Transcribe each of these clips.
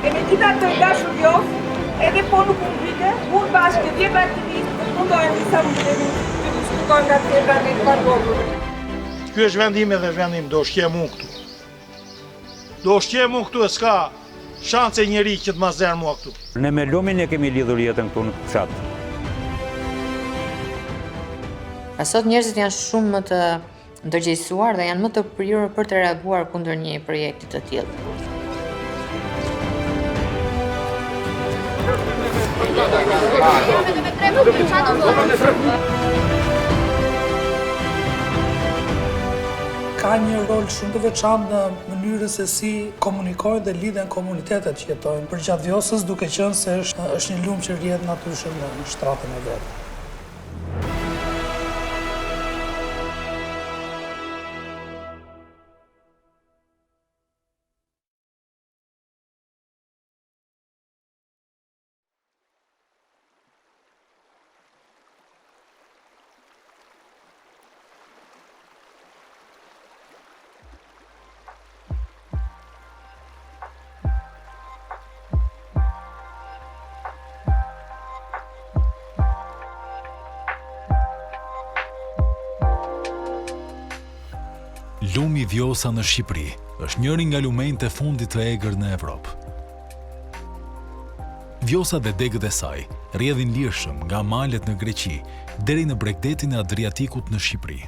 Emeqita të dashur Vjos, edhe ponu publike, unë bashkë të 10 aktivistë mundojnë disa mundë të diskutojnë nga tjera në të barbohur. Ky është vendim edhe vendim, do shqem unë këtu. Do shqem unë këtu e s'ka shanse njeri që të mazerë mua këtu. Ne me lumin e kemi lidhur jetën këtu në fshat. Sot njerëzit janë shumë më të ndërgjegjësuar dhe janë më të prirur për të reaguar kundër një projekti të tillë. Ka një rol shumë të veçantë në mënyrën se si komunikojnë dhe lidhen komunitetet që jetojnë përgjatë Vjosës, duke qenë se është një lumë që rrjedh natyrshëm në shtratën e vet. Lumi Vjosa në Shqipëri është njëri nga lumenjtë e fundit të egër në Evropë. Vjosa dhe degët e saj rrjedhin lirshëm nga malet në Greqi deri në bregdetin e Adriatikut në Shqipëri.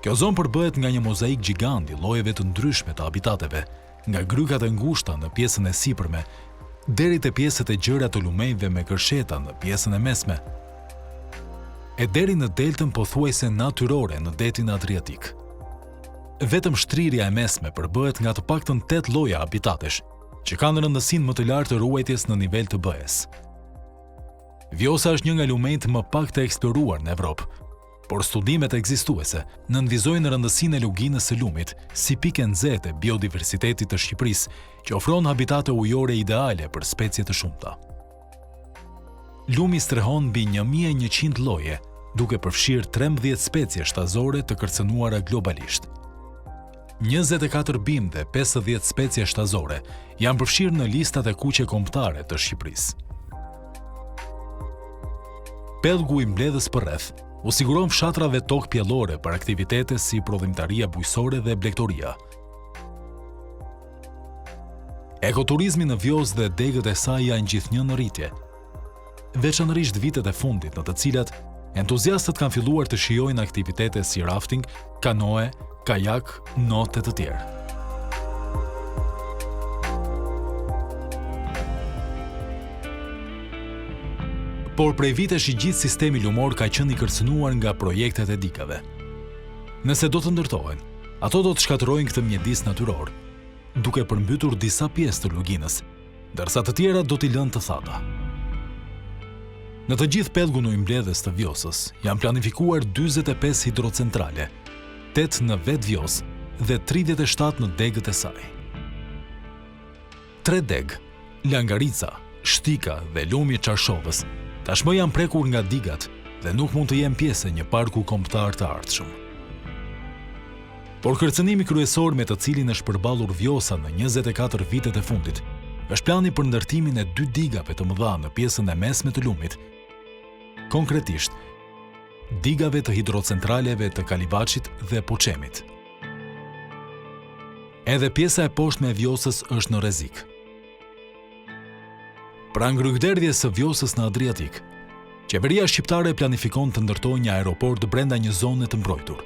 Kjo zonë përbëhet nga një mozaik gjigant i llojeve të ndryshme të habitateve, nga grykat e ngushta në pjesën e sipërme deri te pjesët e gjëra të lumenjve me kërsheta në pjesën e mesme, e deri në deltën pothuajse natyrore në detin Adriatik. Vetëm shtrirja e mesme përbëhet nga të paktën 8 lloje habitatesh, që kanë rëndësinë më të lartë të ruajtjes në nivel të BE-s. Vjosa është një nga lumenjtë më pak të eksploruar në Evropë, por studimet ekzistuese nënvizojnë rëndësinë e luginës së lumit si pikë nxehtë e biodiversitetit të Shqipërisë, që ofron habitate ujore ideale për specie të shumta. Lumi strehon mbi 1100 lloje, duke përfshirë 13 specie shtazore të kërcënuara globalisht. 24 bimë dhe 50 specie shtazore janë përfshirë në listat e kuqe kombëtare të Shqipërisë. Pellgu i mbledhës përreth u siguron fshatrave tokë pjellore për aktivitete si prodhimtaria bujësore dhe blegtoria. Ekoturizmi në Vjosë dhe degët e saj janë gjithnjë në rritje, veçanërisht vitet e fundit në të cilat entuziastët kanë filluar të shijojnë aktivitete si rafting, kanoe, kajak, notë e të tjerë. Por prej vitesh i gjithë sistemi lumor ka qenë i kërcënuar nga projektet e digave. Nëse do të ndërtohen, ato do të shkatërrojnë këtë mjedis natyror, duke përmbytur disa pjesë të luginës, ndërsa të tjera do t'i lënë të thata. Në të gjithë pellgun i mbledhës të Vjosës janë planifikuar 45 hidrocentrale, 8 në vetë Vjosë dhe 37 në degët e saj. 3 degë, Langarica, Shtika dhe lumi i Çarshovës, tashmë janë prekur nga digat dhe nuk mund të jenë pjesë e një parku kombëtar të ardhshëm. Por kërcënimi kryesor me të cilin është përballur Vjosa në 24 vitet e fundit është plani për ndërtimin e 2 digave të mëdha në pjesën e mesme të lumit. Konkretisht, digave të hidrocentraleve të Kalivaçit dhe Poçemit. Edhe pjesa e poshtme e Vjosës është në rrezik. Pra ngrykderdhjes së Vjosës në Adriatik, qeveria shqiptare planifikon të ndërtojë një aeroport brenda një zone të mbrojtur.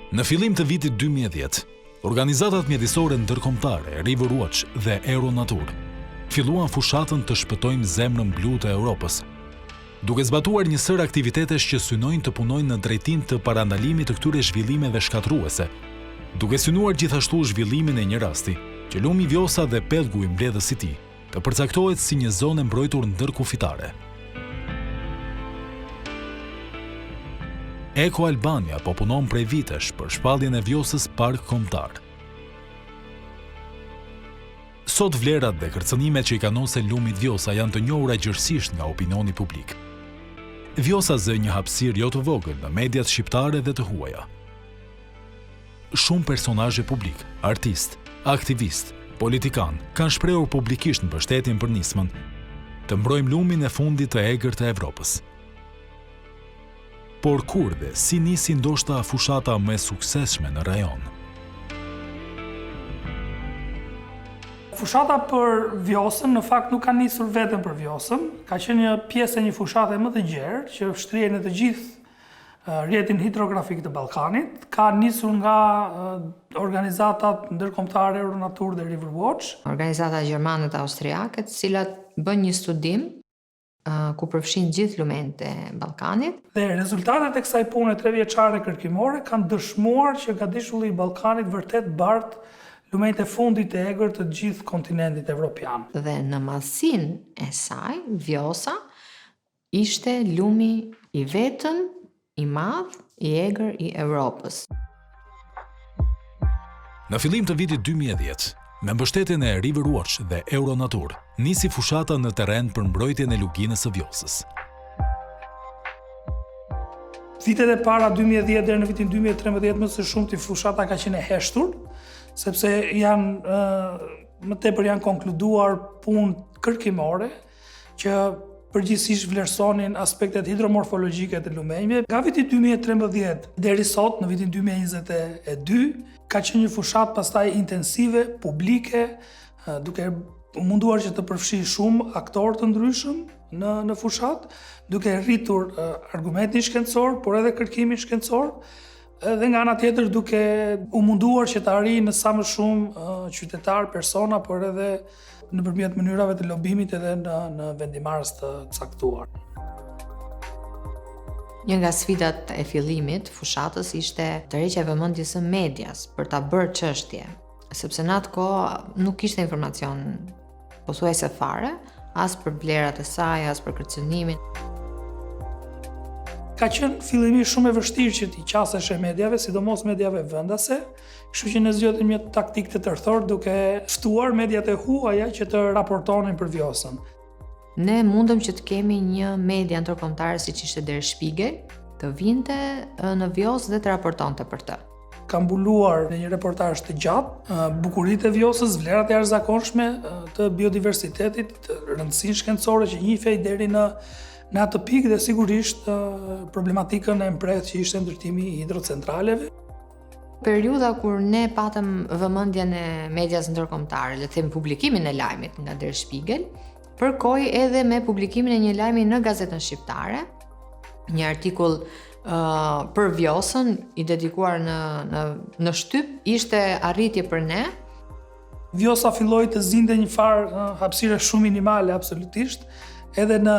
Në fillim të vitit 2010, organizatat mjedisore ndërkombëtare River Watch dhe Aeronatur filluan fushatën të shpëtojmë zemrën blu të Europës, duke zbatuar një sër aktivitetesh që synojnë të punojnë në drejtim të parandalimit të këtyre zhvillimeve shkatruese, duke synuar gjithashtu zhvillimin e një rasti, që lumi Vjosa dhe pellgu i mbledhës i tij të përcaktohet si një zonë mbrojtur ndërkufitare. Eko Albania po punon prej vitesh për shpalljen e Vjosës park kombëtar. Sot vlerat dhe kërcënimet që i kanosë lumit Vjosa janë të njohura gjërësisht nga opinioni publik. Vjosa zë një hapësirë jo të vogël në mediat shqiptare dhe të huaja. Shumë personazhe publik, artist, aktivist, politikan kanë shprehur publikisht mbështetjen për nismën të mbrojmë lumin e fundit të egër të Evropës. Por kur dhe si nisi ndoshta fushata më e suksesshme në rajon? Fushata për Vjosën në fakt nuk ka nisur vetëm për Vjosën, ka qenë një pjesë e një fushate më të gjerë që shtrihen në të gjithë rrjetin hidrografik të Ballkanit, ka nisur nga organizatat ndërkombëtare Euronatur dhe Riverwatch. Organizata gjermane dhe austriake, të cilat bën një studim ku përfshin gjithë lumenjtë e Ballkanit. Dhe rezultatet e kësaj pune 3 vjeçare kërkimore kanë dëshmuar që gadishulli i Ballkanit vërtet bart lumenjtë e fundit e egër të gjithë kontinentit evropian. Dhe në madhësinë e saj, Vjosa ishte lumi i vetëm, i madh, i egër i Evropës. Në fillim të vitit 2010, me mbështetjen e Riverwatch dhe Euronatur, nisi fushata në terren për mbrojtjen e luginës së Vjosës. Vitet e para 2010 deri në vitin 2013 më së shumti fushata ka qenë e heshtur, sepse më tepër janë konkluduar punë kërkimore që përgjithsisht vlerësonin aspektet hidromorfologjike të lumenjve. Nga viti 2013 deri sot, në vitin 2022, ka qenë një fushat pastaj intensive, publike, duke munduar që të përfshi shumë aktorë të ndryshëm në fushat, duke rritur argumentin shkencor, por edhe kërkimin shkencor, dhe nga ana tjetër duke u munduar që të arrijë në sa më shumë qytetar, persona, por edhe nëpërmjet mënyrave të lobimit edhe në vendimarrës të caktuar. Një nga sfidat e fillimit fushatës ishte tërheqja e vëmendjes së medias për ta bërë çështje, sepse në atë kohë nuk kishte informacion pothuajse fare, as për vlerat e saj, as për kërcënimin. Ka qenë fillimisht shumë e vështirë që t'i qasesh e mediave, sidomos mediave vendase, kështu që ne zgjodhim një taktikë të tërthor duke ftuar mediat e huaja që të raportonin për Vjosën. Ne mundëm që të kemi një media ndërkombëtare siç ishte Der Spiegel, të vinte në Vjosë dhe të raportonte për të. Ka mbuluar në një reportazh të gjatë bukuritë e Vjosës, vlerat e jashtëzakonshme të biodiversitetit, të rëndësinë shkencore që njihej deri në atë pikë dhe sigurisht problematikën e mprehtë që ishte ndërtimi i hidrocentraleve. Periudha kur ne patëm vëmendjen e medias ndërkombëtare, le të them publikimin e lajmit nga Der Spiegel, përkoi edhe me publikimin e një lajmi në gazetën shqiptare, një artikull për Vjosën i dedikuar në shtyp, ishte arritje për ne. Vjosa filloi të zinte një farë hapësire shumë minimale absolutisht, edhe në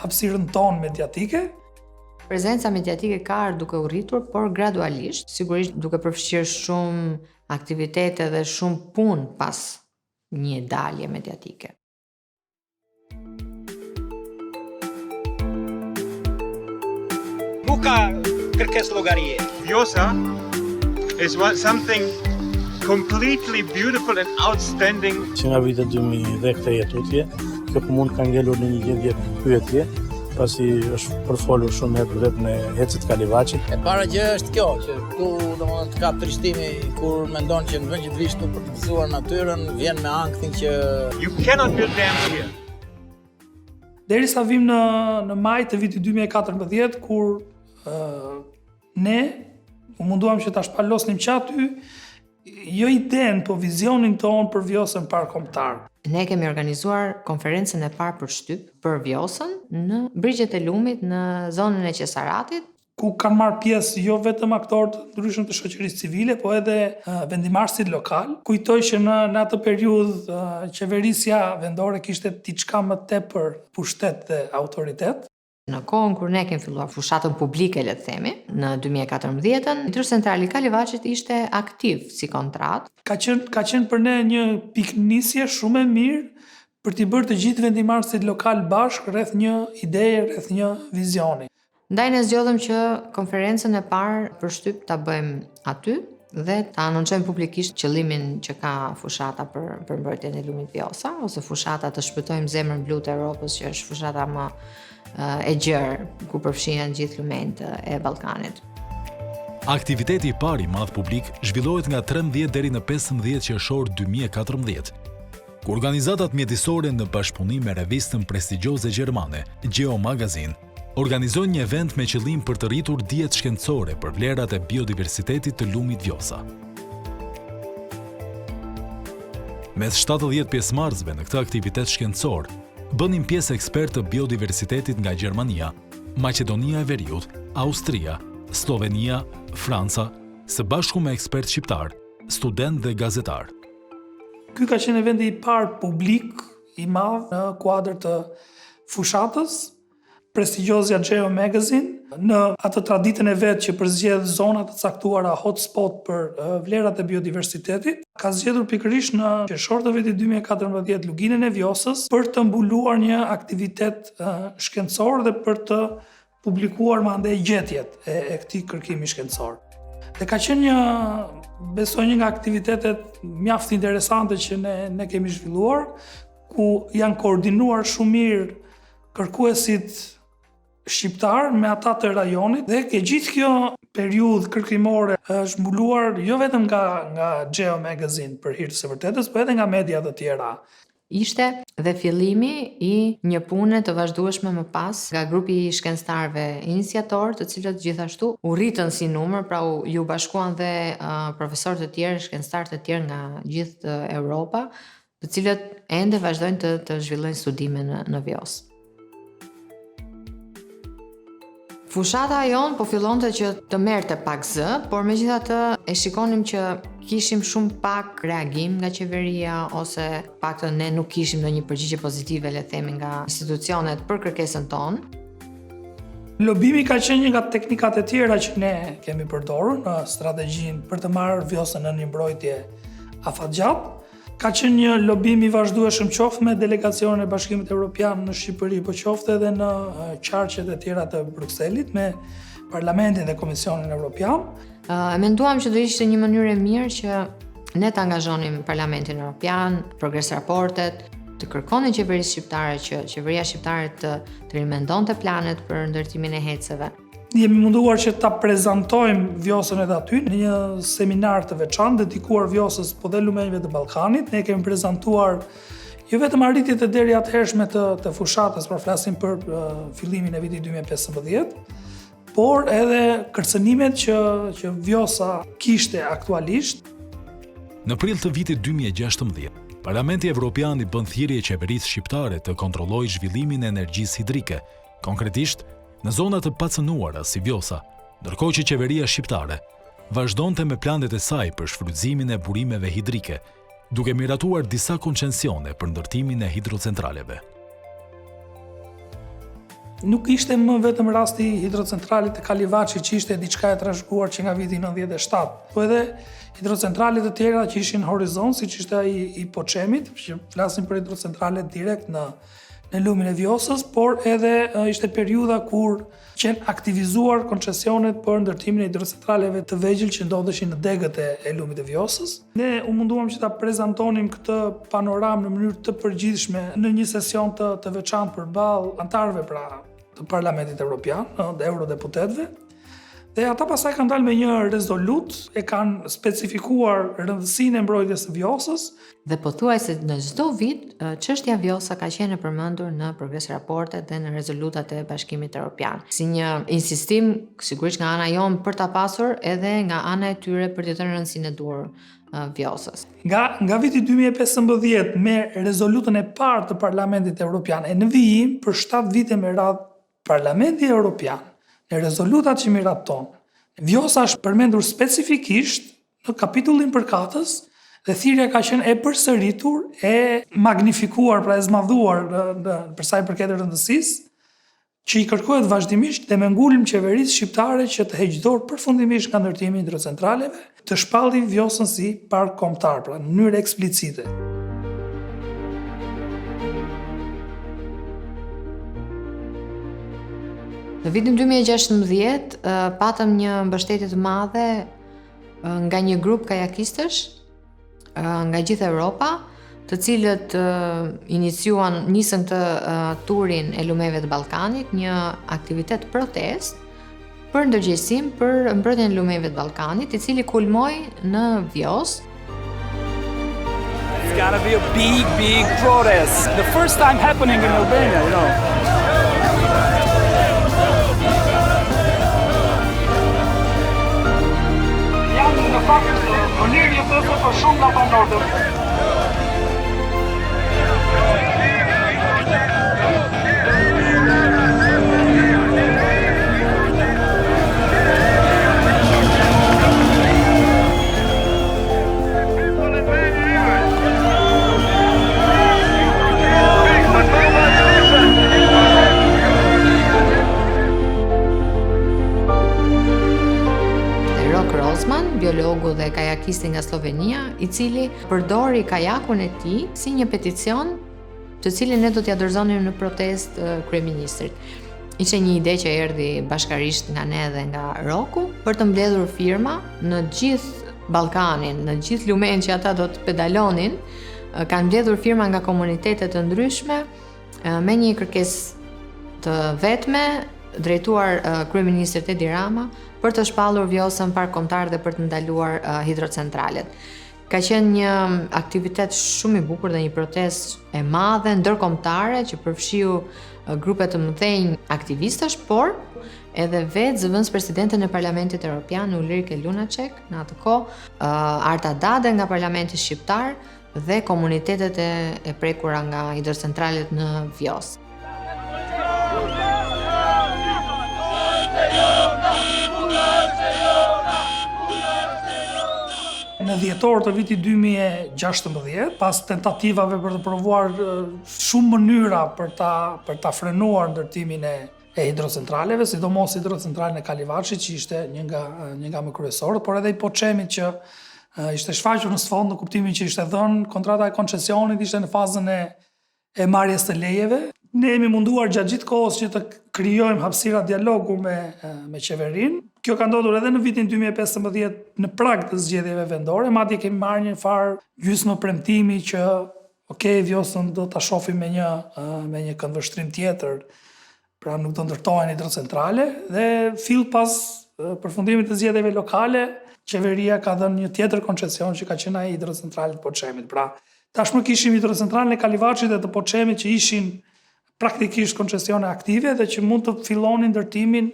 hapësirën tonë mediatike. Prezenca mediatike ka ardhur duke u rritur, por gradualisht, sigurisht duke përfshirë shumë aktivitete dhe shumë punë pas një dalje mediatike. Nuk ka kërkesë llogarie. Vjosa is something completely beautiful and outstanding. Që nga vitet 2010 këtë jetutje, kjo punë ka ngelur në një gjendje pyetje, pasi është përfolur shumë herë për vetën e Hecit Kalivaçit. E para gjë është kjo, që këtu domethënë të kap trishtimi kur mendon që në vend që të vish tu për të gëzuar natyrën, vjen me anktin që You cannot build dams here. Derisa vim në maj të vitit 2014, kur ne u munduam që ta shpalosnim që aty, jo idenë, po vizionin tonë për Vjosën parkombëtar. Ne kemi organizuar konferencën e parë për shtyp për Vjosën në Brigjet e Lumit në zonën e Qesaratit, ku kanë marrë pjesë jo vetëm aktorë të ndryshëm të shoqërisë civile, po edhe vendimarrësit lokal. Kujtoj që në atë periudhë qeverisja vendore kishte diçka më tepër pushtet dhe autoritet. Në kohën kur ne kemi filluar fushatën publike, le të themi, në 2014, Hidrocentrali Kalivaçit ishte aktiv si kontratë. Ka qenë për ne një pikënisje shumë e mirë për t'i bërë të gjithë vendimarrësit lokal bashkë rreth një ideje, rreth një vizioni. Ndaj ne zgjodhëm që konferencën e parë për shtyp ta bëjmë aty dhe ta anoncojmë publikisht qëllimin që ka fushata për mbrojtjen e lumit Vjosa, ose fushata të shpëtojmë zemrën blu të Europës, që është fushata më e gjerë, ku përfshihen gjithë lumenjtë e Ballkanit. Aktiviteti i parë i madh publik zhvillohet nga 13 deri në 15 qershor 2014, ku organizatat mjedisore në bashkëpunim me revistën prestigjioze gjermane, Geo Magazine, organizojnë një event me qëllim për të rritur dijet shkencore për vlerat e biodiversitetit të lumit Vjosa. Mes 70 pjesëmarrësve në këtë aktivitet shkencor, bënin pjesë ekspertë të biodiversitetit nga Gjermania, Maqedonia e Veriut, Austria, Slovenia, Franca, së bashku me ekspert shqiptar, student dhe gazetar. Ky ka qenë eventi i parë publik i madh në kuadër të fushatës, prestigjozja Geo Magazine, në atë traditën e vet që përzgjedh zona të caktuara hotspot për vlerat e biodiversitetit, ka zgjedhur pikërisht në qershor të vitit 2014 luginën e Vjosës për të mbuluar një aktivitet shkencor dhe për të publikuar mandej gjetjet e këtij kërkimi shkencor. Dhe ka qenë besoj një nga aktivitetet mjaft interesante që ne kemi zhvilluar, ku janë koordinuar shumë mirë kërkuesit shqiptar me ata të rajonit, dhe ke gjithë kjo periudhë kërkimore është mbuluar jo vetëm nga Geo Magazine për hir të së vërtetës, por edhe nga media të tjera. Ishte dhe fillimi i një pune të vazhdueshme më pas nga grupi i shkencëtarëve iniciator, të cilët gjithashtu u rritën si numër, pra ju bashkuan dhe profesorë të tjerë, shkencëtarë të tjerë nga gjithë Europa, të cilët ende vazhdojnë të zhvillojnë studime në Vjosë. Fushata jonë po fillonte që të merrte pak zë, por megjithatë e shikonim që kishim shumë pak reagim nga qeveria, ose paktën ne nuk kishim ndonjë përgjigje pozitive, le të themi, nga institucionet për kërkesën tonë. Lobimi ka qenë një nga teknikat e tjera që ne kemi përdorur në strategjinë për të marrë Vjosën në një mbrojtje afatgjatë. Ka qenë një lobim i vazhdueshëm qoftë me delegacionin e Bashkimit Evropian në Shqipëri, po qoftë edhe në qarqet e tjera të Brukselit me Parlamentin dhe Komisionin Evropian. Menduam që do ishte një mënyrë e mirë që ne të angazhonim Parlamentin Evropian, Progres Raportet, të kërkonin qeverisë shqiptare që qeveria shqiptare të rimendonte planet për ndërtimin e heceve. Jemi munduar që ta prezantojmë Vjosën edhe aty në një seminar të veçantë dedikuar Vjosës po dhe lumenjve të Ballkanit. Ne kemi prezantuar jo vetëm arritjet e deri atëhershme të fushatës, por flasim për fillimin e vitit 2015, por edhe kërcënimet që Vjosa kishte aktualisht. Në prill të vitit 2016, Parlamenti Evropian i bën thirrje qeverisë shqiptare të kontrollojë zhvillimin e energjisë hidrike, konkretisht në zonat të pacënuara si Vjosa, ndërkohë që qeveria shqiptare vazhdonte me planet e saj për shfrytëzimin e burimeve hidrike, duke miratuar disa koncensione për ndërtimin e hidrocentraleve. Nuk ishte më vetëm rasti i hidrocentralit të Kalivaçit që ishte diçka e trashëguar që nga viti 97, po edhe hidrocentralet të tjera që ishin në horizont, siç ishte ai i Poçemit, që flasim për hidrocentralet direkt në lumin e Vjosës, por edhe ishte periudha kur qenë aktivizuar koncesionet për ndërtimin e hidrocentraleve të vegjël që ndodheshin në degët e lumit të Vjosës. Ne u munduam që ta prezantonim këtë panoramë në mënyrë të përgjithshme në një sesion të veçantë përballë anëtarëve pra të Parlamentit Evropian, dhe eurodeputetëve. Dhe ata pasaj kanë dalë me një rezolut, e kanë specifikuar rëndësinë e mbrojtjes së Vjosës. Dhe pothuajse në çdo vit, çështja Vjosa ka qenë e përmendur në Progres Raportet dhe në rezolutat e Bashkimit Evropian. Si një insistim, sigurisht nga ana jonë për ta pasur, edhe nga ana e tyre për të thënë rëndësinë e duhur Vjosës. Nga viti 2015 me rezolutën e parë të Parlamentit Evropian e në vijim për 7 vite me radhë, Parlamenti Evropian në rezolutat që miraton, Vjosa është përmendur specifikisht në kapitullin përkatës, dhe thirrja ka qenë e përsëritur, e magnifikuar, pra e zmadhuar për sa i përket rëndësisë, që i kërkohet vazhdimisht dhe me ngulm qeverisë shqiptare që të heqë dorë përfundimisht nga ndërtimi i hidrocentraleve, të shpallë Vjosën si park kombëtar, pra në mënyrë eksplicite. Në vitin 2016 patëm një mbështetje të madhe nga një grup kajakistësh nga gjithë Europa, të cilët nisën këtë turin e lumeve të Ballkanit, një aktivitet protest për ndërgjegjësim për mbrojtjen e lumeve të Ballkanit, I cili kulmoi në Vjos. It's gotta be a big protest. The first time happening in Albania, you know. Janë në fakt mënyrë jetese për shumë nga banorët. Biologu dhe kajakisti nga Slovenia, I cili përdori kajakun e tij si një peticion, të cilin ne do t'ia dorëzonim në protest kryeministrit. Ishte një ide që erdhi bashkarisht nga ne dhe nga Roku për të mbledhur firma në gjithë Ballkanin, në gjithë lumen që ata do të pedalonin, kanë mbledhur firma nga komunitete të ndryshme me një kërkesë të vetme drejtuar kryeministrit Edi Rama për të shpallur Vjosën park kombëtar dhe për të ndaluar hidrocentralet. Ka qenë një aktivitet shumë I bukur dhe një protestë e madhe ndërkombëtare që përfshiu grupe të mëdhenj aktivistësh, por edhe vetë zëvendës presidenten e Parlamentit Evropian Ulrike Lunacek, në atë kohë Arta Dade nga Parlamenti Shqiptar dhe komunitetet e prekura nga hidrocentralet në Vjos. Në dhjetor të vitit 2016, pas tentativave për të provuar shumë mënyra për ta frenuar ndërtimin e hidrocentraleve, sidomos hidrocentralen e Kalivaçit, që ishte një nga më kryesorët, por edhe I Poçemit që ishte shfaqur në sfond në kuptimin që ishte dhënë kontrata e koncesionit, ishte në fazën e marrjes të lejeve. Ne jemi munduar gjatë gjithë kohës që të krijojmë hapësira dialogu me qeverinë. Kjo ka ndodhur edhe në vitin 2015 në prag të zgjedhjeve vendore, madje kemi marrë një farë gjysmë premtimi që Vjosën do ta shohim me një këndvështrim tjetër, pra nuk do ndërtohen hidrocentrale dhe fill pas përfundimit të zgjedhjeve lokale, qeveria ka dhënë një tjetër koncesion që ka qenë ai hidrocentrale të Poçemit. Pra, tashmë kishim hidrocentralen e Kalivaçit dhe të Poçemit që ishin praktikisht koncesione aktive dhe që mund të fillonin ndërtimin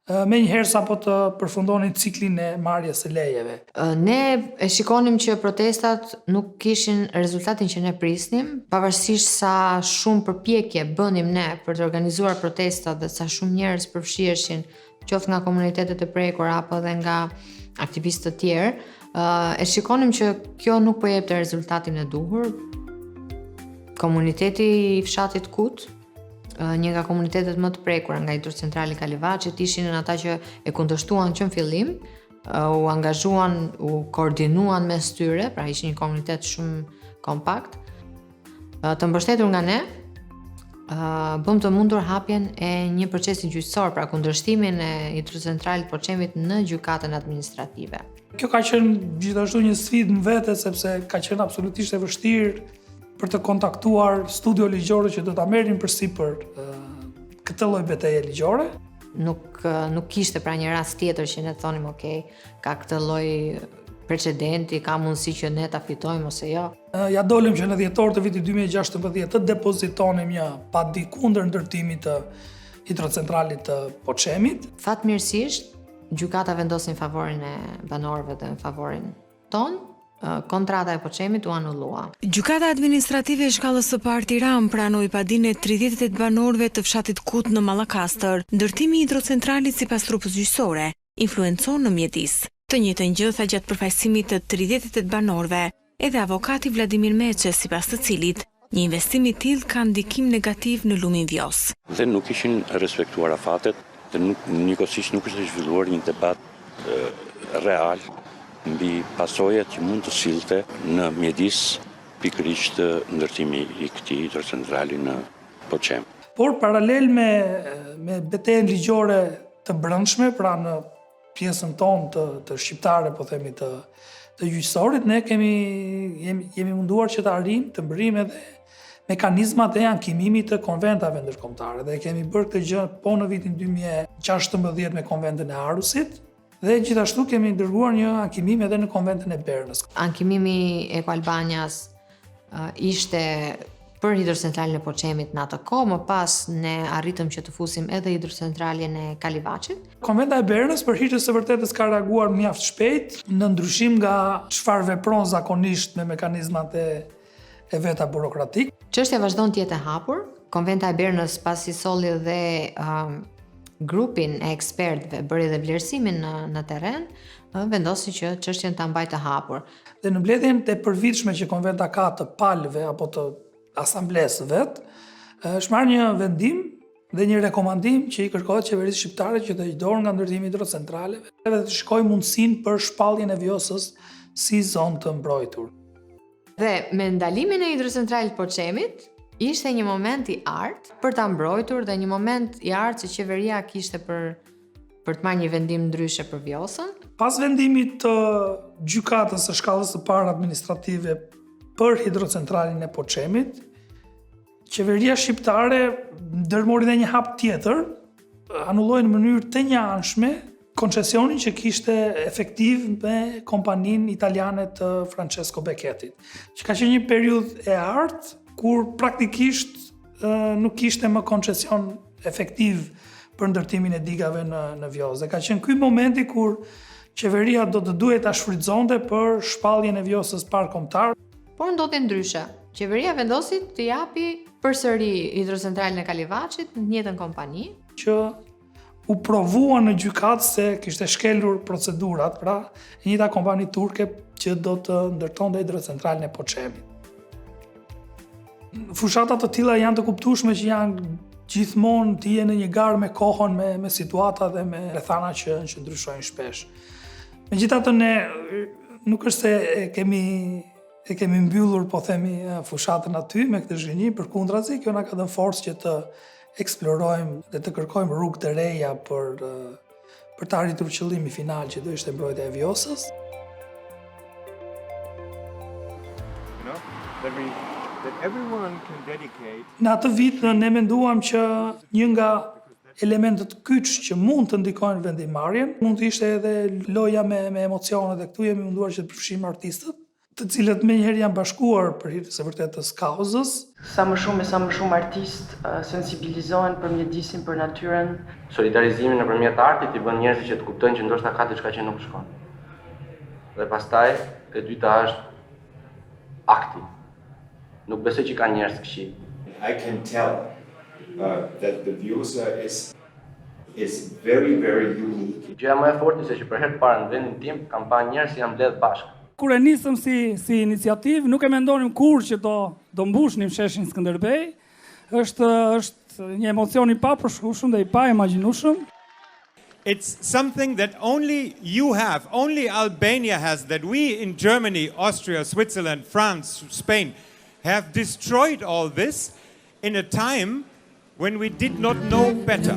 me njëherë sa po të përfundonin ciklin e marrjes së lejeve. Ne e shikonim që protestat nuk kishin rezultatin që ne prisnim, pavarësisht sa shumë përpjekje bënim ne për të organizuar protestat dhe sa shumë njerëz përfshiheshin, qoftë nga komunitetet e prekura apo dhe nga aktivistë të tjerë, e shikonim që kjo nuk po jepte rezultatin e duhur. Komuniteti I fshatit Kut, një nga komunitetet më të prekura nga hidrocentrali Kalivaçit, ishin ata që e kundërshtuan që në fillim, u angazhuan, u koordinuan mes tyre, pra ishin një komunitet shumë kompakt. Të mbështetur nga ne, bëm të mundur hapjen e një procesi gjyqësor, pra kundërshtimin e hidrocentralit Poçemit në gjykatën administrative. Kjo ka qenë gjithashtu një sfidë në vete, sepse ka qenë absolutisht e vështirë për të kontaktuar studio ligjore që do ta merrin përsipër këtë lloj betejë ligjore. Nuk kishte pra një rast tjetër që ne thonim ka këtë lloj precedenti, ka mundësi që ne ta fitojmë ose jo. Ja dolim që në dhjetor të vitit 2016 të depozitonim një padikundër ndërtimit të hidrocentralit të Poçemit. Fatmirësisht, gjykata vendosi në favorin e banorëve dhe në favorin ton. Kontrata e Poçemit u anullua. Gjykata administrative e shkallës së parë Tiranë pranoi padinë e 38 banorëve të fshatit Kut në Mallakastër. Ndërtimi I hidrocentralit sipas trupës gjyqësore influencon në mjedis. Të njëjtën gjë tha gjatë përfaqësimit të 38 banorëve, edhe avokati Vladimir Meçe, sipas të cilit një investim I tillë ka ndikim negativ në lumin Vjos. Dhe nuk ishin respektuar afatet dhe njëkohësisht nuk ishte zhvilluar një debat real mbi pasojat që mund të sillte në mjedis pikërisht ndërtimi I këtij hidrocentrali në Poçem. Por paralel me betejën ligjore të brendshme, pra në pjesën tonë të shqiptare, po themi të të gjyqësorit, ne jemi munduar që të arrijmë të mbërrijmë edhe mekanizmat e ankimimit të konventave ndërkombëtare dhe kemi bërë këtë gjë po në vitin 2016 me konventin e Arusit dhe gjithashtu kemi dërguar një ankimim edhe në konventin e Bernës. Ankimimi e Albanias ishte për hidrocentralin e Poçemit në atë kohë, më pas ne arritëm që të fusim edhe hidrocentralin e Kalivachit. Konventa e Bernës për hir të së vërtetës ka reaguar mjaft shpejt, në ndryshim nga çfarë vepron zakonisht me mekanizmat e veta burokratik. Çështja vazhdon të jetë e hapur. Konventa e Bernës pasi solli dhe grupin e ekspertëve, bëri dhe vlerësimin në terren, vendosi që çështjen ta mbajë të hapur. Dhe në mbledhjen e përvitshme që konventa ka të palëve apo të asamblesë vet, është marrë një vendim dhe një rekomandim që i kërkohet qeverisë shqiptare që të heqë nga ndërtimi i hidrocentraleve dhe të shikojë mundësinë për shpalljen e Vjosës si zonë të mbrojtur. Dhe me ndalimin e hidrocentralit Poçemit, ishte një moment i artë për ta mbrojtur dhe një moment i artë që qeveria kishte për të marrë një vendim ndryshe për Vjosën. Pas vendimit të gjykatës së shkallës së parë administrative për hidrocentralin e Poçemit, qeveria shqiptare ndërmori dhe një hap tjetër, anulloi në mënyrë të njëanshme koncesionin që kishte efektiv me kompaninë italiane të Francesco Becchetit, që ka qenë një periudhë e artë kur praktikisht nuk kishte më koncesion efektiv për ndërtimin e digave në Vjosë. Dhe ka qenë ky momenti kur qeveria do të duhet ta shfrytëzonte për shpalljen e Vjosës parkombëtar. Por ndodhi ndryshe. Qeveria vendosi të japi përsëri hidrocentralin e Kalivachit në njëjtën kompani që u provua në gjykatë se kishte shkelur procedurat, pra e njëjta kompani turke që do të ndërtonte hidrocentralin e Poçemit. Fushata të tilla janë të kuptueshme që janë gjithmonë të jenë në një garë me kohën, me situata dhe me rrethana që ndryshojnë shpesh. Megjithatë ne nuk është se e kemi mbyllur, po themi, fushatën aty me këtë zhgënjim, përkundrazi, kjo na ka dhënë forcë që të eksplorojmë dhe të kërkojmë rrugë të reja për të arritur qëllimi final që do ishte mbrojtja e Vjosës. Në atë vit ne menduam që një nga elementet kyç që mund të ndikojnë vendimarrjen mund të ishte edhe loja me emocione, dhe këtu jemi munduar që të përfshijmë artistët, të cilët menjëherë janë bashkuar për hir të së vërtetës kauzës. Sa më shumë artistë sensibilizohen për mjedisin, për natyrën. Solidarizimin nëpërmjet artit i bën njerëzit që të kuptojnë që ndoshta ka diçka që nuk shkon. Dhe pastaj e dyta është akti. Nuk besoj që ka njerëz këqij. I can tell that the Vjosa is very, very unique. Gjëja më e fortë është që për herë të parë në vendin tim kam pa njerëz që janë mbledh bashkë. Kur e nisëm si iniciativë, nuk e mendonim kur që do mbushnim sheshin Skënderbej. Është një emocion i papërshkueshëm dhe i pa imagjinueshëm. It's something that only you have, only Albania has, that we in Germany, Austria, Switzerland, France, Spain have destroyed all this in a time when we did not know better.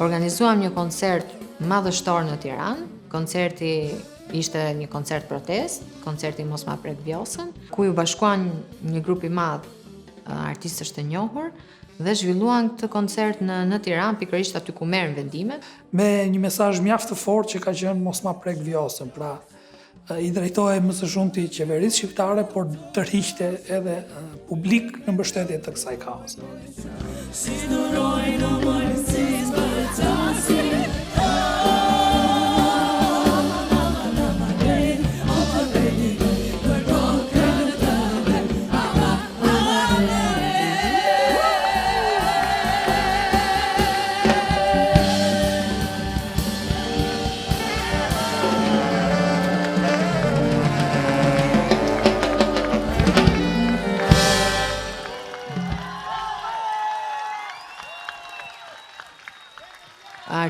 Organizuam një koncert madhështor në Tiranë. Koncerti ishte një koncert protest, koncerti Mos ma prek Vjosën, ku u bashkuan një grup i madh artistësh të njohur dhe zhvilluan këtë koncert në Tiranë, pikërisht aty ku merren vendimet. Me një mesazh mjaft të fortë që ka qenë Mos ma prek Vjosën, pra i drejtohej më së shumti qeverisë shqiptare, por tërhiqte edhe publik në mbështetje të kësaj kauze. Si durojnë humanizis për tasin.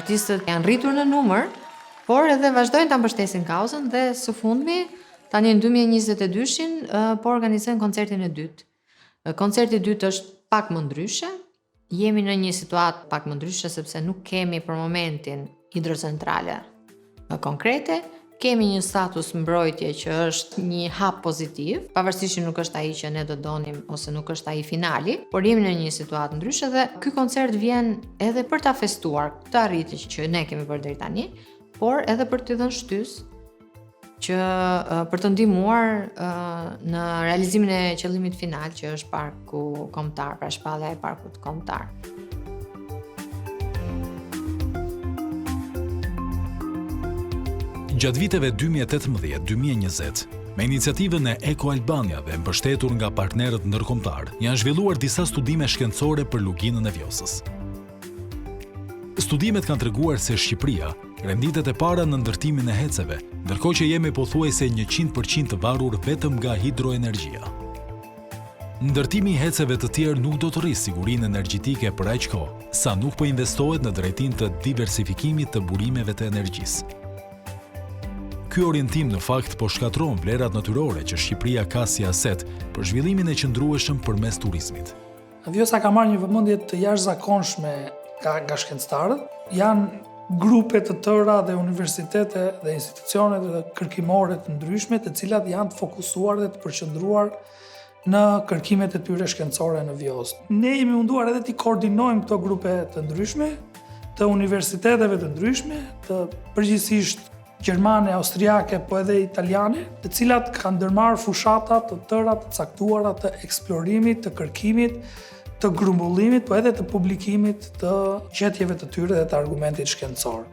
artistët janë rritur në numër, por edhe vazhdojnë ta mbështesin kauzën dhe së fundmi, tani në 2022-shin, po organizojnë koncertin e dytë. Koncerti i dytë është pak më ndryshe. Jemi në një situatë pak më ndryshe sepse nuk kemi për momentin hidrocentrale konkrete. Kemi një status mbrojtje që është një hap pozitiv, pavarësisht që nuk është ai që ne do donim ose nuk është ai finali, por jemi në një situatë ndryshe dhe ky koncert vjen edhe për ta festuar këtë arritje që ne kemi bërë deri tani, por edhe për t'i dhënë shtys që për të ndihmuar në realizimin e qëllimit final që është parku kombëtar, pra shpallja e parkut kombëtar. Gjatë viteve 2018-2020, me iniciativën e Eko Albania dhe mbështetur nga partnerët ndërkombëtar, janë zhvilluar disa studime shkencore për luginën e Vjosës. Studimet kanë treguar se Shqipëria renditet e para në ndërtimin e heceve, ndërkohë që jemi pothuajse 100% të varur vetëm nga hidroenergjia. Ndërtimi i heceve të tjerë nuk do të rrisë sigurinë energjetike për aq kohë, sa nuk po investohet në drejtim të diversifikimit të burimeve të energjisë. Ky orientim në fakt po shkatron vlerat natyrore që Shqipëria ka si aset për zhvillimin e qëndrueshëm përmes turizmit. Vjosa ka marrë një vëmendje të jashtëzakonshme nga shkencëtarët. Janë grupe të tëra dhe universitete dhe institucione dhe kërkimore të ndryshme, të cilat janë të fokusuar dhe të përqendruar në kërkimet e tyre shkencore në Vjosë. Ne jemi munduar edhe të koordinojmë këto grupe të ndryshme, të universiteteve të ndryshme, të përgjithsisht gjermane, austriake, po edhe italiane, të cilat kanë ndërmarrë fushata të tëra të caktuara të eksplorimit, të kërkimit, të grumbullimit, po edhe të publikimit të gjetjeve të tyre dhe të argumentit shkencor.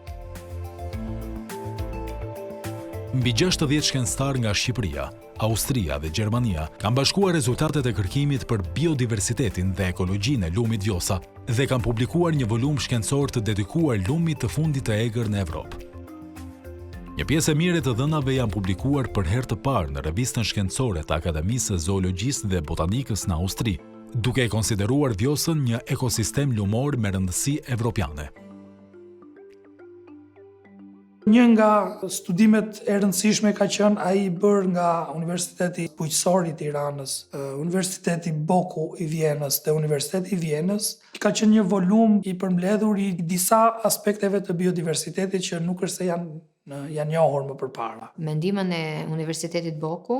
Mbi 60 shkencëtar nga Shqipëria, Austria dhe Gjermania kanë bashkuar rezultatet e kërkimit për biodiversitetin dhe ekologjinë e lumit Vjosa dhe kanë publikuar një volum shkencor të dedikuar lumit të fundit të egër në Evropë. Një pjesë e mirë të dhënave janë publikuar për herë të parë në revistën shkencore të Akademisë së Zoologjisë dhe Botanikës në Austri, duke e konsideruar Vjosën një ekosistem lumor me rëndësi evropiane. Një nga studimet e rëndësishme ka qenë ai bërë nga Universiteti Bujqësor i Tiranës, Universiteti Boku i Vjenës dhe Universiteti i Vjenës, ka qenë një volum i përmbledhur i disa aspekteve të biodiversitetit që nuk është se janë njohur më përpara. Me ndihmën e Universitetit Boku,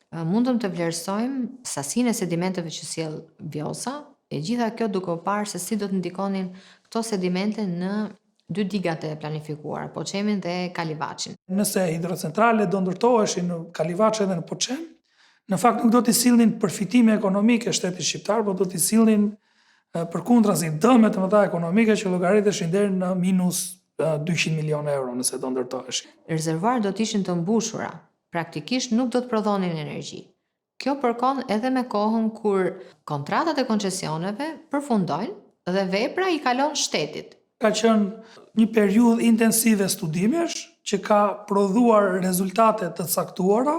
mundëm të vlerësojmë sasinë e sedimenteve që sjell Vjosa, e gjitha kjo duke u parë se si do të ndikonin këto sedimente në dy digat e planifikuara, Poçemin dhe Kalivaçin. Nëse hidrocentrale do ndërtoheshin në Kalivaç edhe në Poçem, në fakt nuk do t'i sillnin përfitime ekonomike shtetit shqiptar, por do t'i sillnin përkundrazi dëme të mëdha ekonomike që llogariteshin deri në minus 200 milionë euro nëse do ndërtoheshin. Rezervuar do të ishin të mbushura, praktikisht nuk do të prodhonin energji. Kjo përkon edhe me kohën kur kontratat e koncesioneve përfundojnë dhe vepra i kalon shtetit. Ka qenë një periudhë intensive studimesh që ka prodhuar rezultate të caktuara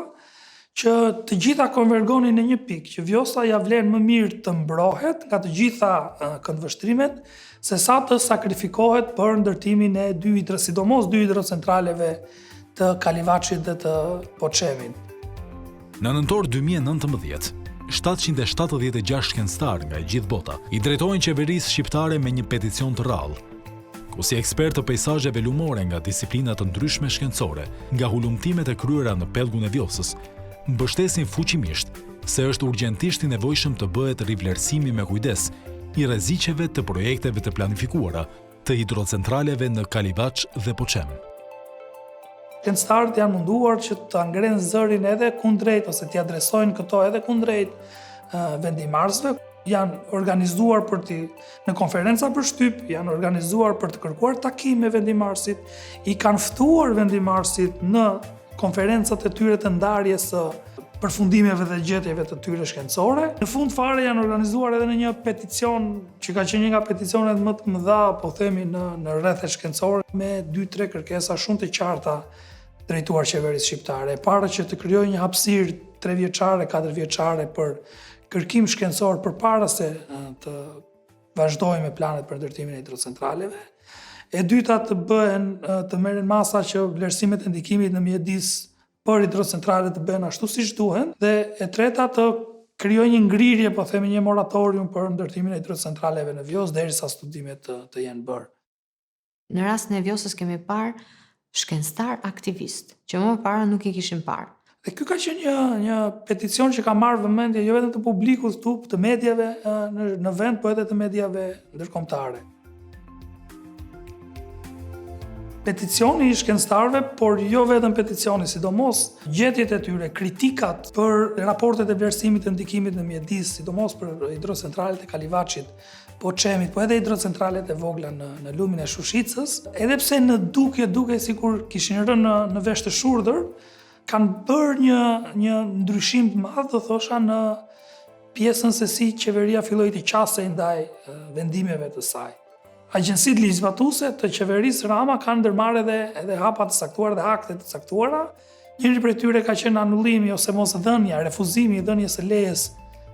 që të gjitha konvergonin në një pikë, që Vjosa ja vlen më mirë të mbrohet nga të gjitha këndvështrimet se sa të sakrifikohet për ndërtimin e sidomos dy hidrocentraleve të Kalivaçit dhe të Poçemit. Në nëntor 2019, 776 shkencëtar nga e gjithë bota i drejtojnë qeverisë shqiptare me një peticion të rrallë, ku si ekspert të pejsazheve lumore nga disiplinat të ndryshme shkencore, nga hulumtimet e kryera në pellgun e Vjosës, mbështesin fuqimisht se është urgjentisht i nevojshëm të bëhet rivlerësimi me kujdes i rreziqeve të projekteve të planifikuara të hidrocentraleve në Kalivaç dhe Poçem. Shkencëtarët janë munduar që të ngrenë zërin edhe kundrejt ose t'i adresojnë këto edhe kundrejt vendimarrësve. Janë organizuar në konferenca për shtyp, janë organizuar për të kërkuar takim me vendimarrësit, i kanë ftuar vendimarrësit në konferencat e tyre të ndarjes së përfundimeve dhe gjetjeve të tyre shkencore. Në fund fare janë organizuar edhe në një peticion që ka qenë një nga peticionet më të mëdha, po themi në rrethet shkencore, me 2-3 kërkesa shumë të qarta drejtuar qeverisë shqiptare. E para që të krijojë një hapësirë 3 vjeçare, 4 vjeçare për kërkim shkencor përpara se të vazhdojë me planet për ndërtimin e hidrocentraleve. E dyta të merren masa që vlerësimet e ndikimit në mjedis për hidrocentrale të bëhen ashtu siç duhen, dhe e treta të krijojë një ngrirje, po themi një moratorium për ndërtimin e hidrocentraleve në Vjosë derisa studimet të jenë bërë. Në rastin e Vjosës kemi parë shkencëtar aktivist, që më parë nuk i kishim parë. Dhe ky ka qenë një peticion që ka marrë vëmendje jo vetëm të publikut këtu, të mediave në vend, po edhe të mediave ndërkombëtare. Peticioni i shkencëtarëve, por jo vetëm peticioni, sidomos gjetjet e tyre, kritikat për raportet e vlerësimit të ndikimit në mjedis, sidomos për hidrocentralet e Kalivaçit, po Çemit, po edhe hidrocentralet e vogla në lumin e Shushicës, edhe pse në duke sikur kishin rënë në vesh të shurdhër, kanë bërë një ndryshim të madh, do thosha, në pjesën se si qeveria filloi të qasej ndaj vendimeve të saj. Agjencitë ligjzbatuese të qeverisë Rama kanë ndërmarrë edhe hapa të saktuara dhe akte të saktuara. Njëri prej tyre ka qenë anullimi ose mosdhënia, refuzimi i dhënies së lejes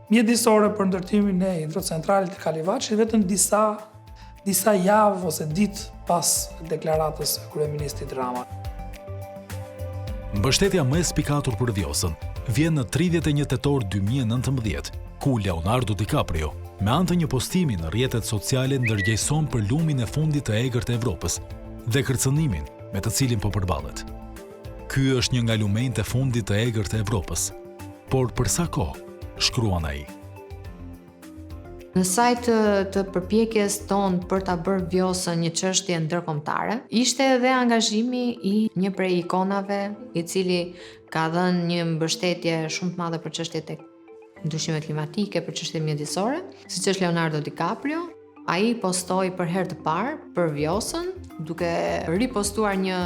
mjedisore për ndërtimin e hidrocentralit të Kalivaçit vetëm disa javë ose ditë pas deklaratës së kryeministit Rama. Mbështetja më e spikatur për Vjosën vjen në 31 tetor 2019, ku Leonardo DiCaprio, me anë të një postimi në rrjetet sociale, ndërgjegjson për lumin e fundit të egër të Evropës dhe kërcënimin me të cilin po përballet. Ky është një nga lumenjtë e fundit të egër të Evropës, por për sa kohë, shkruan ai. Në sajt të përpjekjes tonë për ta bërë Vjosën një çështje ndërkombëtare, ishte edhe angazhimi i një prej ikonave, i cili ka dhënë një mbështetje shumë të madhe për çështjet e ndryshimet klimatike, për çështjet mjedisore, siç është Leonardo DiCaprio. Ai postoi për herë të parë për Vjosën, duke ripostuar një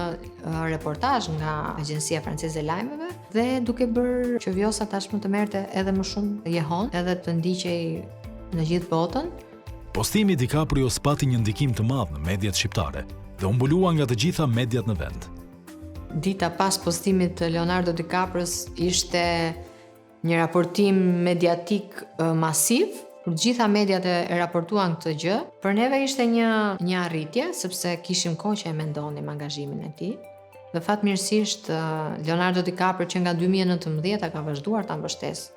reportazh nga Agjencia Franceze e Lajmeve dhe duke bërë që Vjosa tashmë të merrte edhe më shumë jehon, edhe të ndiqej në gjithë botën. Postimi i DiCaprio pati një ndikim të madh në mediat shqiptare dhe u mbulua nga të gjitha mediat në vend. Dita pas postimit të Leonardo DiCaprios ishte një raportim mediatik masiv, kur gjitha mediat e raportuan këtë gjë. Për neve ishte një arritje, sepse kishim kohë që e mendonim angazhimin e tij. Dhe fatmirësisht Leonardo DiCaprio, që nga 2019 ka vazhduar ta mbështesë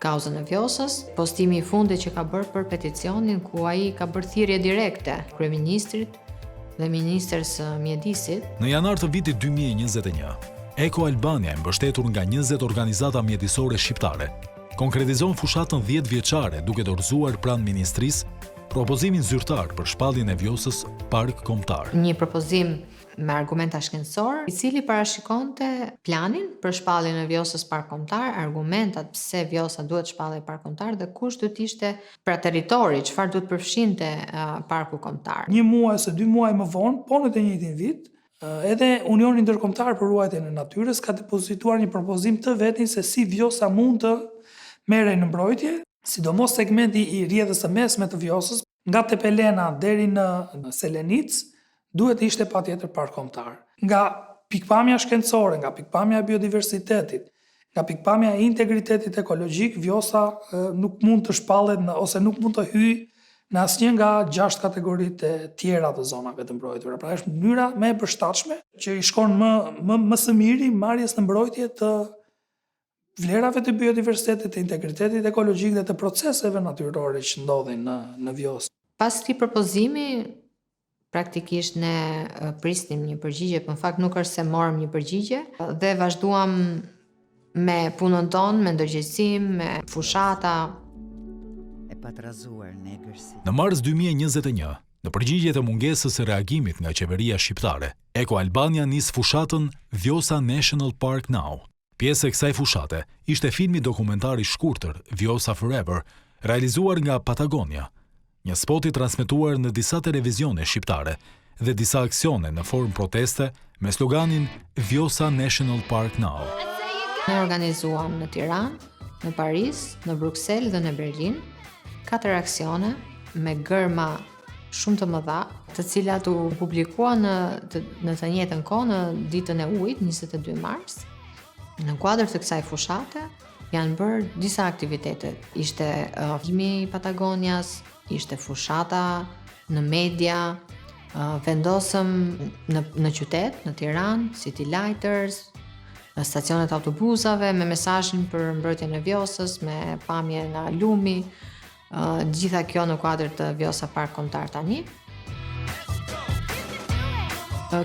kauzën e Vjosës, postimi i fundit që ka bërë për peticionin, ku ai ka bërë thirrje direkte kryeministrit dhe ministres mjedisit. Në janar të vitit 2021, Eko Albania, mbështetur nga 20 organizata mjedisore shqiptare, konkretizon fushatën 10 vjeçare duke dorëzuar pranë ministrisë propozimin zyrtar për shpalljen e Vjosës park kombëtar. Një propozim me argumenta shkencor, i cili parashikonte planin për shpalljen e Vjosës park kombëtar, argumentat pse Vjosa duhet shpallej park kombëtar dhe kush duhet ishte pra territori, çfarë duhet përfshinte parku kombëtar. Një muaj ose 2 muaj më vonë, po në të njëjtin vit, edhe Unioni Ndërkombëtar për Ruajtjen e Natyrës ka depozituar një propozim të vetin se si Vjosa mund të merrej në mbrojtje, sidomos segmenti i rrjedhës së mesme të Vjosës, nga Tepelena deri në Selenic, duhet ishte patjetër park kombëtar. Nga pikpamja shkencore, nga pikpamja e biodiversitetit, nga pikpamja e integritetit ekologjik, Vjosa nuk mund të shpallet ose nuk mund të hyjë në asnjë nga 6 kategoritë e tjera të zonave të mbrojtura. Pra është mënyra më e përshtatshme që i shkon më së miri marrjes në mbrojtje të vlerave të biodiversitetit, të integritetit ekologjik dhe të proceseve natyrore që ndodhin në Vjosë. Pas këtij propozimi, praktikisht ne prisnim një përgjigje, por në fakt nuk është se morëm një përgjigje dhe vazhduam me punën tonë, me ndërgjegjësim, me fushata. Në mars 2021, në përgjigje të mungesës së reagimit nga qeveria shqiptare, Eko Albania nis fushatën Vjosa National Park Now. Pjesë e kësaj fushate ishte filmi dokumentar i shkurtër Vjosa Forever, realizuar nga Patagonia, një spot i transmetuar në disa televizione shqiptare dhe disa aksione në formë proteste me sloganin Vjosa National Park Now. Ne organizuam në Tiranë, në Paris, në Bruksel dhe në Berlin 4 aksione me gërma shumë të mëdha, të cilat u publikuan në të njëjtën kohë në ditën e ujit, 22 mars. Në kuadër të kësaj fushate janë bërë disa aktivitete. Ishte himi i Patagonias, ishte fushata në media, Vendosëm në qytet, në Tiranë, City Lighters, në stacionet autobusave me mesazhin për mbrojtjen e Vjosës, me pamje nga lumi, gjitha kjo në kuadër të Vjosa Park Kombëtar tani.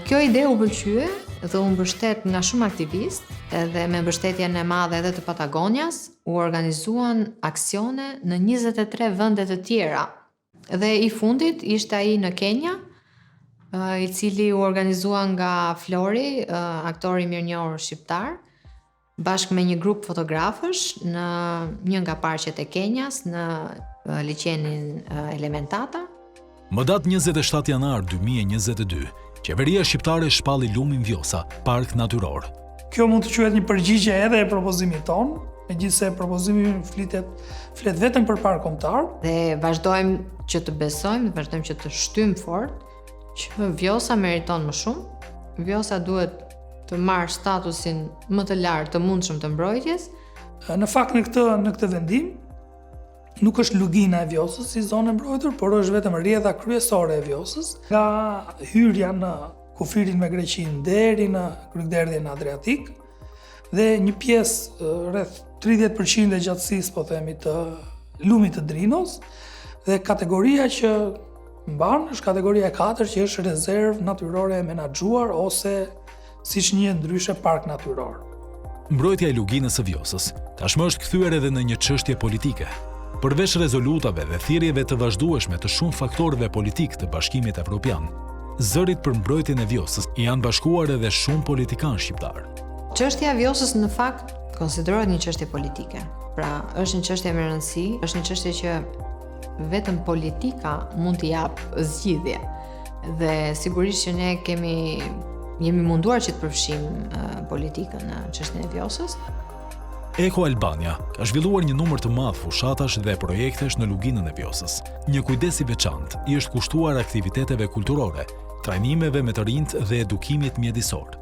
Kjo ide u pëlqye dhe u mbështet nga shumë aktivistë, edhe me mbështetjen e madhe edhe të Patagonias, u organizuan aksione në 23 vende të tjera. Dhe i fundit ishte ai në Kenja, i cili u organizua nga Flori, aktori mirënjohur shqiptar, bashkë me një grup fotografësh në një nga parqet e Kenjas, në liçenin Elementata. Më datë 27 janar 2022, qeveria shqiptare shpalli lumin Vjosa, park natyror. Kjo mund të quhet një përgjigje edhe e propozimit ton, megjithse propozimi flet vetëm për park kombëtar. Dhe vazhdojmë që të besojmë, vazhdojmë që të shtymë fort që Vjosa meriton më shumë. Vjosa duhet të marrë statusin më të lartë të mundshëm të mbrojtjes. Në fakt në këtë vendim nuk është lugina e Vjosës si zonë e mbrojtur, por është vetëm rrjedha kryesore e Vjosës, nga hyrja në kufirin me Greqinë deri në kryderdhjen Adriatik, dhe një pjesë rreth 30% e gjatësisë, po themi, të lumit të Drinos, dhe kategoria që mban është kategoria 4, që është rezervë natyrore e menaxhuar ose siç njihet ndryshe park natyror. Mbrojtja e luginës së Vjosës tashmë është kthyer edhe në një çështje politike. Përveç rezolutave dhe thirrjeve të vazhdueshme të shumë faktorëve politik të Bashkimit Evropian, zërit për mbrojtjen e Vjosës janë bashkuar edhe shumë politikanë shqiptar. Çështja e Vjosës në fakt konsiderohet një çështje politike. Pra, është një çështje me rëndësi, është një çështje që vetëm politika mund t'i japë zgjidhje. Dhe sigurisht që ne jemi munduar që të përfshim politikën në çështjen e Vjosës. Eko Albania ka zhvilluar një numër të madh fushatash dhe projektesh në luginën e Vjosës. Një kujdes i veçantë i është kushtuar aktiviteteve kulturore, trajnimeve me të rinjt dhe edukimit mjedisor.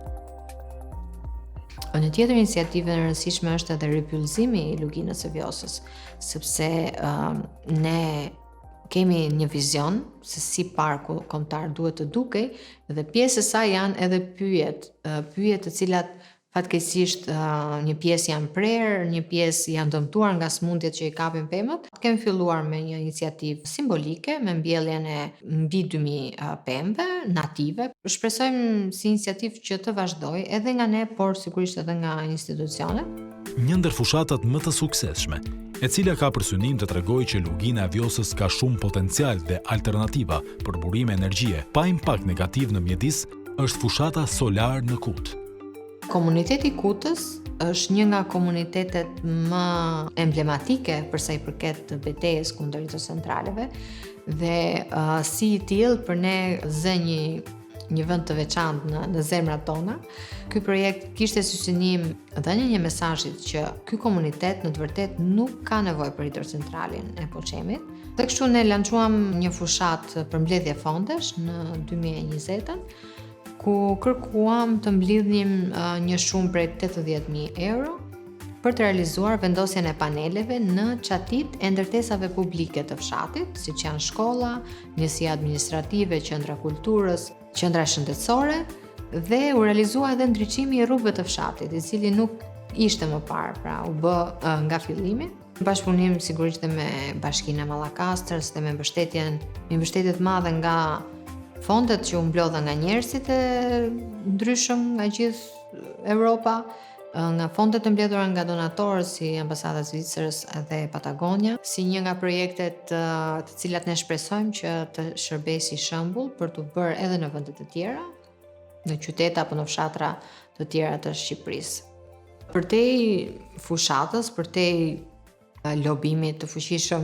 Një tjetër iniciativë e rëndësishme është edhe ripyllëzimi i luginës së Vjosës, sepse ne kemi një vizion se si parku kombëtar duhet të dukej dhe pjesë e saj janë edhe pyjet të cilat fatkeqësisht një pjesë janë prerë, një pjesë janë dëmtuar nga smundjet që i kapin pemët. Kemi filluar me një iniciativë simbolike me mbjelljen e mbi 2000 pemëve native. Shpresojmë si iniciativë që të vazhdojë edhe nga ne, por sigurisht edhe nga institucionet. Një ndër fushatat më të suksesshme, e cila ka për synim të tregojë që lugina e Vjosës ka shumë potencial dhe alternativa për burime energjie pa impakt negativ në mjedis, është fushata solar në Kut. Komuniteti Kutës është një nga komunitetet më emblematike për sa i përket të betejës kundër hidrocentraleve dhe si i tillë për ne zë një vend të veçantë në zemrat tona. Ky projekt kishte si synim dhënien një mesazhit që ky komunitet në të vërtetë nuk ka nevojë për hidrocentralin e Poçemit. Dhe kështu ne lançuam një fushat për mbledhje fondesh në 2020-ën, ku kërkuam të mblidhnim një shumë prej 80.000 euro për të realizuar vendosjen e paneleve në çatit e ndërtesave publike të fshatit, siç janë shkolla, njësia administrative, qendra kulturës, qendra shëndetësore, dhe u realizua edhe ndriçimi i rrugëve të fshatit, i cili nuk ishte më parë, pra u bë nga fillimi. Bashkëpunim sigurisht me Bashkinë e Mallakastrës dhe me mbështetje të madhe nga fondet që u mblodha nga njerëzit e ndryshëm nga gjithë Europa, nga fondet të mbledhura nga donatorë si Ambasada e Zvicrës dhe Patagonia, si një nga projektet të cilat ne shpresojmë që të shërbejë si shembull për të bërë edhe në vende të tjera, në qytete apo në fshatra të tjera të Shqipërisë. Përtej fushatës, përtej lobimit të fuqishëm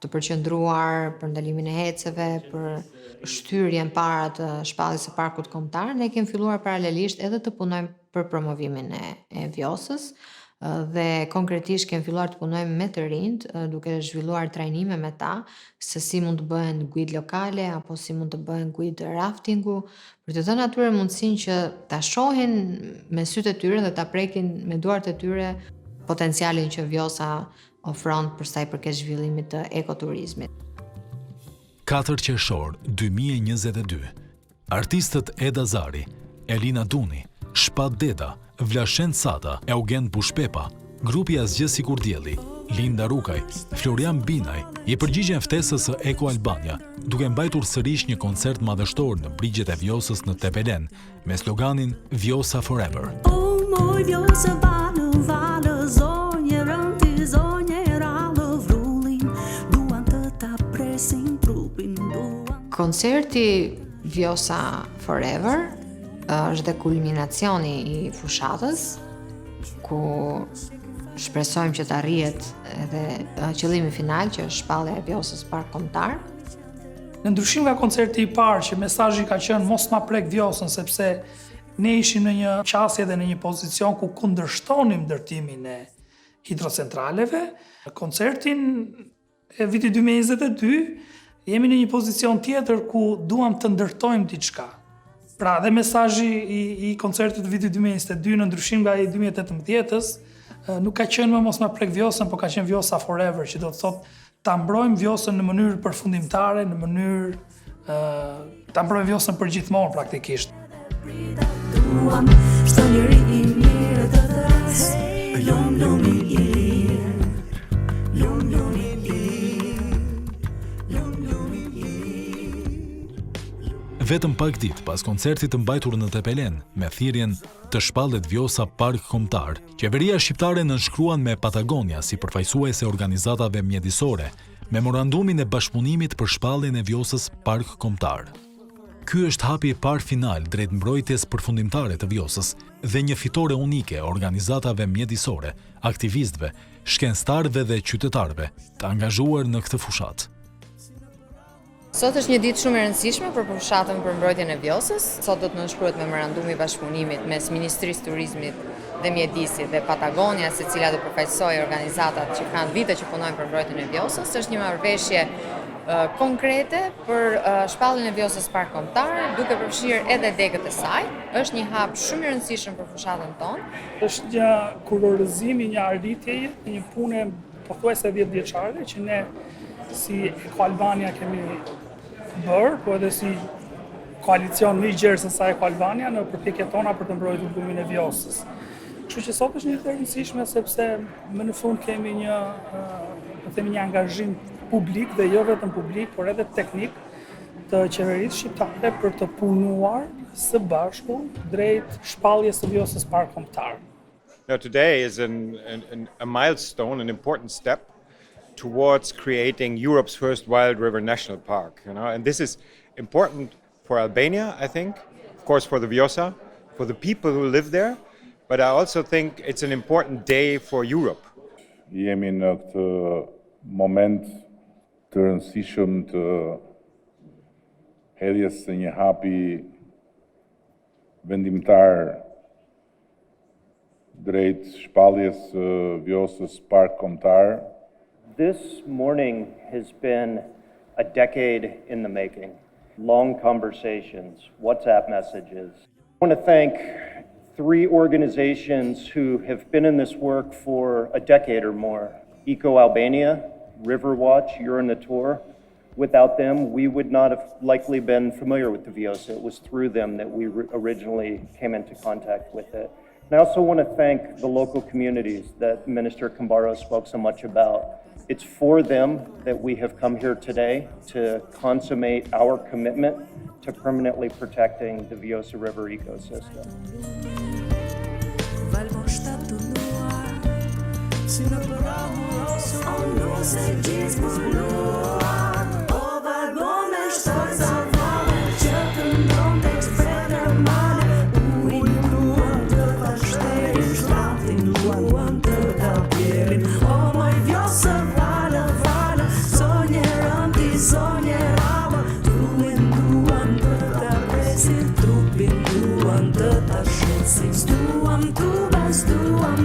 të përqendruar për ndalimin e heceve, për shtyrjen para të shpalljes së parkut kombëtar, ne kemi filluar paralelisht edhe të punojmë për promovimin e Vjosës dhe konkretisht kemi filluar të punojmë me të rinjt, duke zhvilluar trajnime me ta se si mund të bëhen guid lokale apo si mund të bëhen guid raftingu, për të dhënë atyre mundësinë që ta shohin me sytë e tyre dhe ta prekin me duart e tyre potencialin që Vjosa ofron për sa i përket zhvillimit të ekoturizmit. 4 qershor 2022, Artistët Eda Zari, Elina Duni, Shpat Deda, Vlashen Sata, Eugen Bushpepa, grupi Asgjë si kur dielli, Linda Rukaj, Florian Binaj, i përgjigjen ftesës së Eko Albania, duke mbajtur sërish një koncert madhështor në brigjet e Vjosës në Tepelen, me sloganin Vjosa Forever. Moj Vjosa valë, zonjerën ti zonjerallë vrullin, duan të ta presin trupin, Koncerti Vjosa Forever është dhe kulminacioni i fushatës, ku shpresojmë që të arrihet edhe qëllimi final, që është shpallja e Vjosës Park Kombëtar. Në ndryshim nga koncerti i parë, që mesazhi ka qenë mos ma prek Vjosën, sepse ne ishim në një qasje dhe në një pozicion ku kundërshtonim ndërtimin e hidrocentraleve. Koncertin e vitit 2022 jemi në një pozicion tjetër ku duam të ndërtojmë diçka. Pra, dhe mesazhi i koncertit të vitit 2022 në ndryshim nga i 2018-ës nuk ka qenë më mos ma prek Vjosën, po ka qenë Vjosa Forever, që do të thotë ta mbrojmë Vjosën në mënyrë përfundimtare, në mënyrë ta mbrojmë Vjosën për gjithmonë praktikisht. duam, çdo njeri i mirë të tërës, lumi i lirë, lumi i lirë, lumi i lirë. Vetëm pak ditë pas koncertit të mbajtur në Tepelen, me thirrjen të shpallet Vjosa Park Kombëtar, qeveria shqiptare nënshkruan me Patagonia si përfaqësuese organizatave mjedisore, memorandumin e bashkëpunimit për shpalljen e Vjosës Park Kombëtar. Ky është hapi i parë final drejt mbrojtjes përfundimtare të Vjosës dhe një fitore unike organizatave mjedisore, aktivistëve, shkencëtarëve dhe qytetarëve të angazhuar në këtë fushatë. Sot është një ditë shumë e rëndësishme për fushatën për mbrojtjen e Vjosës. Sot do të nënshkruhet memorandumi i bashkëpunimit mes Ministrisë Turizmit dhe Mjedisit dhe Patagonia, se cila do përfaqësojë organizatat që kanë vite që punojnë për mbrojtjen e Vjosës. Është një marrëveshje konkrete për shpalljen e Vjosës Park Kombëtar, duke përfshirë edhe degët e saj. Është një hap shumë i rëndësishëm për fushatën tonë. Është një kurorëzim, një arritjeje, një punë pothuajse 10 vjeçare që ne si Eko Albania kemi bërë, po edhe si koalicion më i gjerë se sa Eko Albania në përpjekjet tona për të mbrojtur lumin e Vjosës. Kështu që sot është një ditë e rëndësishme sepse më në fund kemi një angazhim publik dhe jo vetëm publik, por edhe teknik të qeverisë shqiptare për të punuar së bashku drejt shpalljes së Vjosës Park Kombëtar. Now today is a milestone, an important step towards creating Europe's first wild river national park, and this is important for Albania, I think, of course for the Vjosa, for the people who live there, but I also think it's an important day for Europe. Jemi në këtë moment të rëndësishëm të hedhjes së një hapi vendimtar drejt shpalljes së Vjosës Park Kombëtar. This morning has been a decade in the making. Long conversations, WhatsApp messages. I want to thank 3 organizations who have been in this work for a decade or more. Eco Albania, Riverwatch, Euranatur. Without them, we would not have likely been familiar with the Vjosa. It was through them that we originally came into contact with it. And I also want to thank the local communities that Minister Kambaro spoke so much about. It's for them that we have come here today to consummate our commitment to permanently protecting the Vjosa River ecosystem. Duam të bas, duam